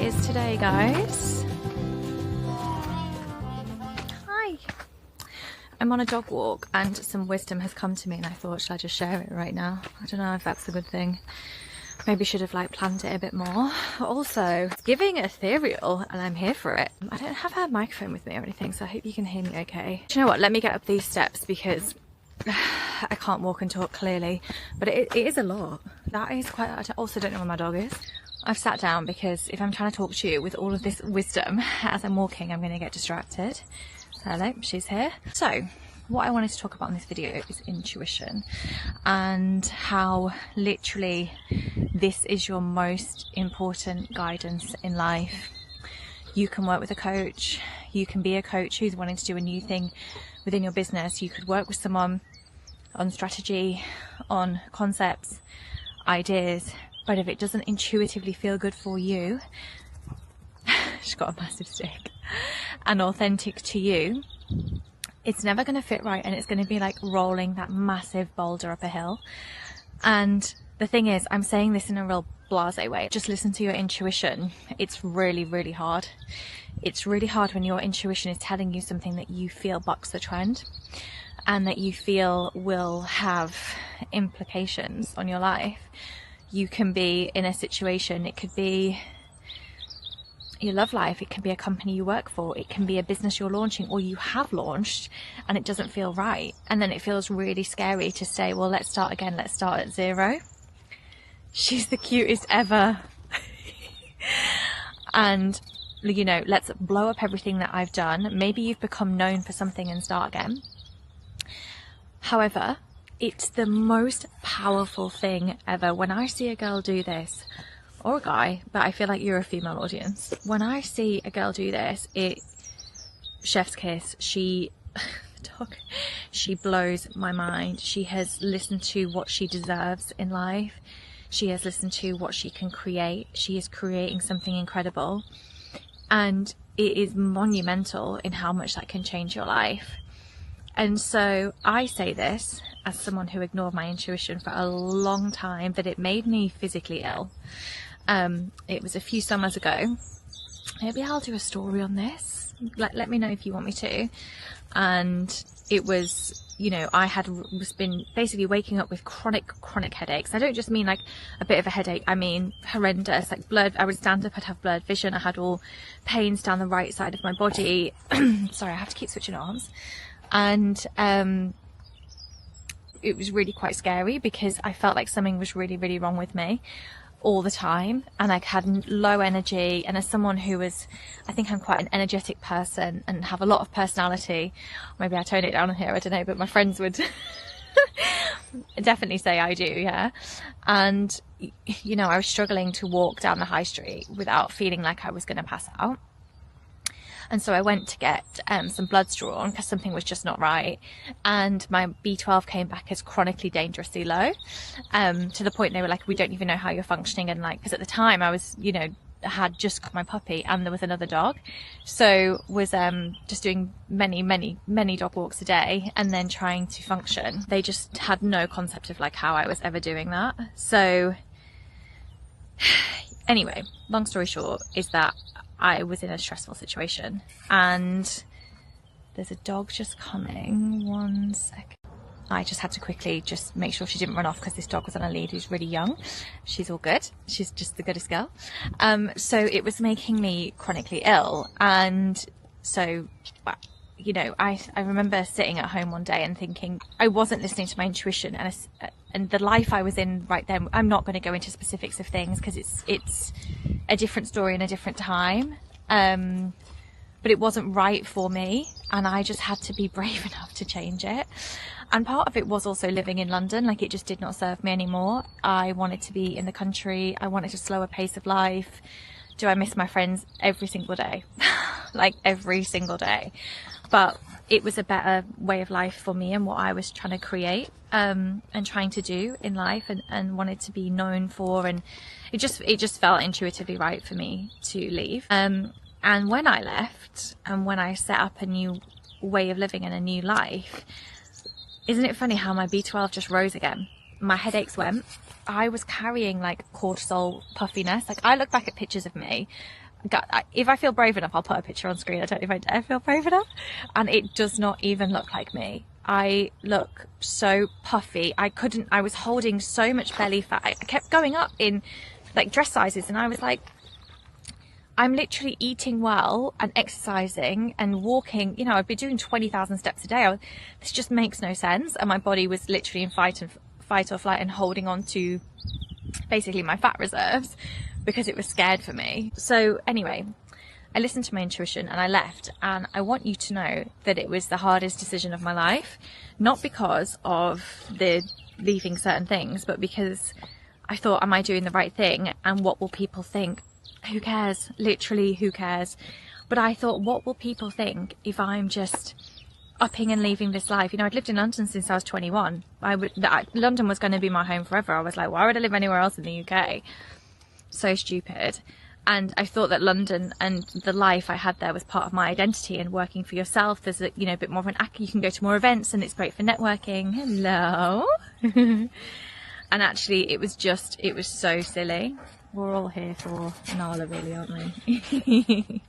is today, guys. Hi. I'm on a dog walk and some wisdom has come to me and I thought, should I just share it right now? I don't know if that's a good thing. Maybe should have like planned it a bit more. But also, it's giving ethereal and I'm here for it. I don't have a microphone with me or anything, so I hope you can hear me okay. Do you know what? Let me get up these steps because I can't walk and talk clearly, but it is a lot. That is quite, I also don't know where my dog is. I've sat down because if I'm trying to talk to you with all of this wisdom as I'm walking, I'm going to get distracted. So hello, she's here. So what I wanted to talk about in this video is intuition and how literally this is your most important guidance in life. You can work with a coach, you can be a coach who's wanting to do a new thing within your business. You could work with someone on strategy, on concepts, ideas, but if it doesn't intuitively feel good for you, she's got a massive stick, and authentic to you, it's never going to fit right, and it's going to be like rolling that massive boulder up a hill. And the thing is, I'm saying this in a real blasé way, just listen to your intuition. It's really, really hard. It's really hard when your intuition is telling you something that you feel bucks the trend and that you feel will have implications on your life. You can be in a situation, it could be your love life, it can be a company you work for, it can be a business you're launching or you have launched and it doesn't feel right. And then it feels really scary to say, well, let's start again, let's start at zero. She's the cutest ever. And, you know, let's blow up everything that I've done. Maybe you've become known for something and start again. However, it's the most powerful thing ever. When I see a girl do this, or a guy, but I feel like you're a female audience. When I see a girl do this, it, chef's kiss, she blows my mind. She has listened to what she deserves in life. She has listened to what she can create. She is creating something incredible. And it is monumental in how much that can change your life. And so I say this as someone who ignored my intuition for a long time, that it made me physically ill. It was a few summers ago. Maybe I'll do a story on this. Let me know if you want me to. And it was, you know, was been basically waking up with chronic headaches. I don't just mean like a bit of a headache. I mean horrendous, like blurred. I would stand up, I'd have blurred vision. I had all pains down the right side of my body. Sorry, I have to keep switching arms. And it was really quite scary because I felt like something was really, really wrong with me all the time, and I had low energy. And as someone who I think I'm quite an energetic person and have a lot of personality, maybe I tone it down here, I don't know, but my friends would definitely say I do, yeah. And you know, I was struggling to walk down the high street without feeling like I was going to pass out. And so I went to get some bloods drawn because something was just not right. And my B12 came back as chronically dangerously low, to the point they were like, we don't even know how you're functioning. And like, because at the time I was, you know, had just got my puppy and there was another dog. So was just doing many dog walks a day and then trying to function. They just had no concept of like how I was ever doing that. So anyway, long story short is that I was in a stressful situation, and there's a dog just coming. 1 second. I just had to quickly just make sure she didn't run off because this dog was on a lead who's really young. She's all good. She's just the goodest girl. So it was making me chronically ill. And so, you know, I remember sitting at home one day and thinking I wasn't listening to my intuition, and the life I was in right then. I'm not going to go into specifics of things because it's a different story in a different time. But it wasn't right for me, and I just had to be brave enough to change it. And part of it was also living in London. Like, it just did not serve me anymore. I wanted to be in the country. I wanted a slower pace of life. Do I miss my friends? Every single day. Like every single day. But it was a better way of life for me and what I was trying to create, and trying to do in life, and wanted to be known for. And it just felt intuitively right for me to leave. And when I left, and when I set up a new way of living and a new life, isn't it funny how my B12 just rose again? My headaches went. I was carrying like cortisol puffiness. Like, I look back at pictures of me if I feel brave enough, I'll put a picture on screen. I don't know if I dare feel brave enough. And it does not even look like me. I look so puffy. I was holding so much belly fat. I kept going up in like dress sizes, and I was like, I'm literally eating well and exercising and walking. You know, I'd be doing 20,000 steps a day. This just makes no sense. And my body was literally in fight or flight and holding on to basically my fat reserves because it was scared for me. So anyway, I listened to my intuition and I left. And I want you to know that it was the hardest decision of my life, not because of the leaving certain things, but because I thought, am I doing the right thing? And what will people think? Who cares? Literally, who cares? But I thought, what will people think if I'm just upping and leaving this life? You know, I'd lived in London since I was 21. London was going to be my home forever. I was like, why would I live anywhere else in the UK? So stupid. And I thought that London and the life I had there was part of my identity, and working for yourself, there's a, you know, a bit more of an act. You can go to more events and it's great for networking. Hello. And actually it was so silly. We're all here for Nala, really, aren't we?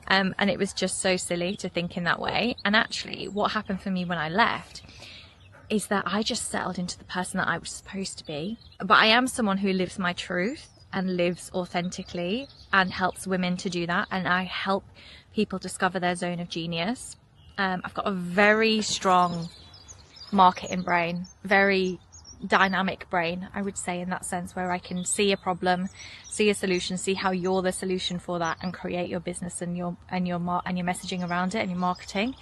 And it was just so silly to think in that way. And actually what happened for me when I left is that I just settled into the person that I was supposed to be. But I am someone who lives my truth and lives authentically and helps women to do that. And I help people discover their zone of genius. I've got a very strong marketing brain, very dynamic brain, I would say, in that sense, where I can see a problem, see a solution, see how you're the solution for that, and create your business and your messaging around it and your marketing.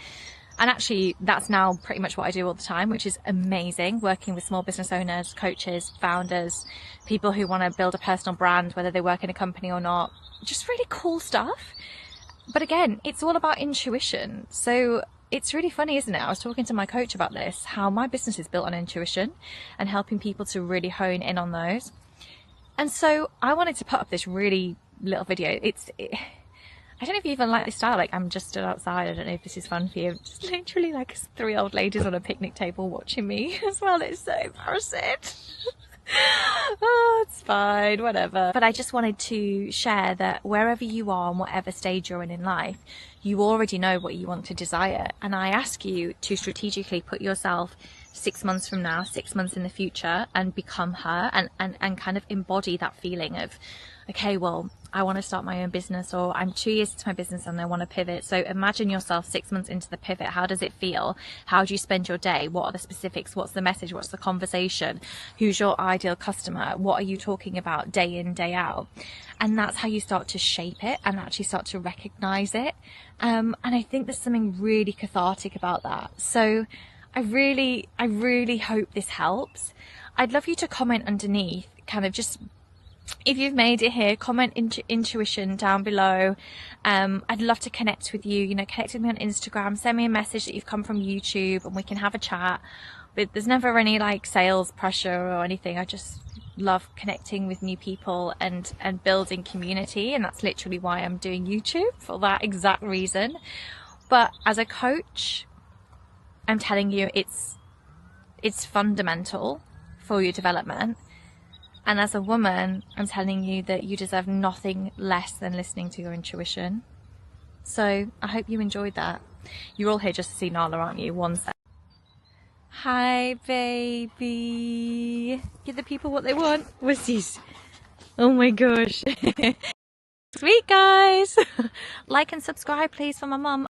And actually that's now pretty much what I do all the time, which is amazing, working with small business owners, coaches, founders, people who want to build a personal brand, whether they work in a company or not. Just really cool stuff. But again, it's all about intuition. So it's really funny, isn't it? I was talking to my coach about this, how my business is built on intuition and helping people to really hone in on those. And so I wanted to put up this really little video. I don't know if you even like this style. Like, I'm just stood outside. I don't know if this is fun for you. Just literally like 3 old ladies on a picnic table watching me as well. It's so embarrassing. Oh, it's fine, whatever. But I just wanted to share that wherever you are and whatever stage you're in life, you already know what you want to desire. And I ask you to strategically put yourself 6 months from now, 6 months in the future, and become her, and kind of embody that feeling of, okay, well, I want to start my own business, or I'm 2 years into my business and I want to pivot. So imagine yourself 6 months into the pivot. How does it feel? How do you spend your day? What are the specifics? What's the message? What's the conversation? Who's your ideal customer? What are you talking about day in, day out? And that's how you start to shape it and actually start to recognize it. And I think there's something really cathartic about that. So I really hope this helps. I'd love you to comment underneath, kind of just, if you've made it here, comment intuition down below. I'd love to connect with you. You know, connect with me on Instagram, send me a message that you've come from YouTube and we can have a chat. But there's never any like sales pressure or anything. I just love connecting with new people and building community, and that's literally why I'm doing YouTube, for that exact reason. But as a coach, I'm telling you, it's fundamental for your development. And as a woman, I'm telling you that you deserve nothing less than listening to your intuition. So I hope you enjoyed that. You're all here just to see Nala, aren't you? One sec. Hi, baby. Give the people what they want. Wussies. Oh my gosh. Sweet, guys. Like and subscribe, please, for my mum.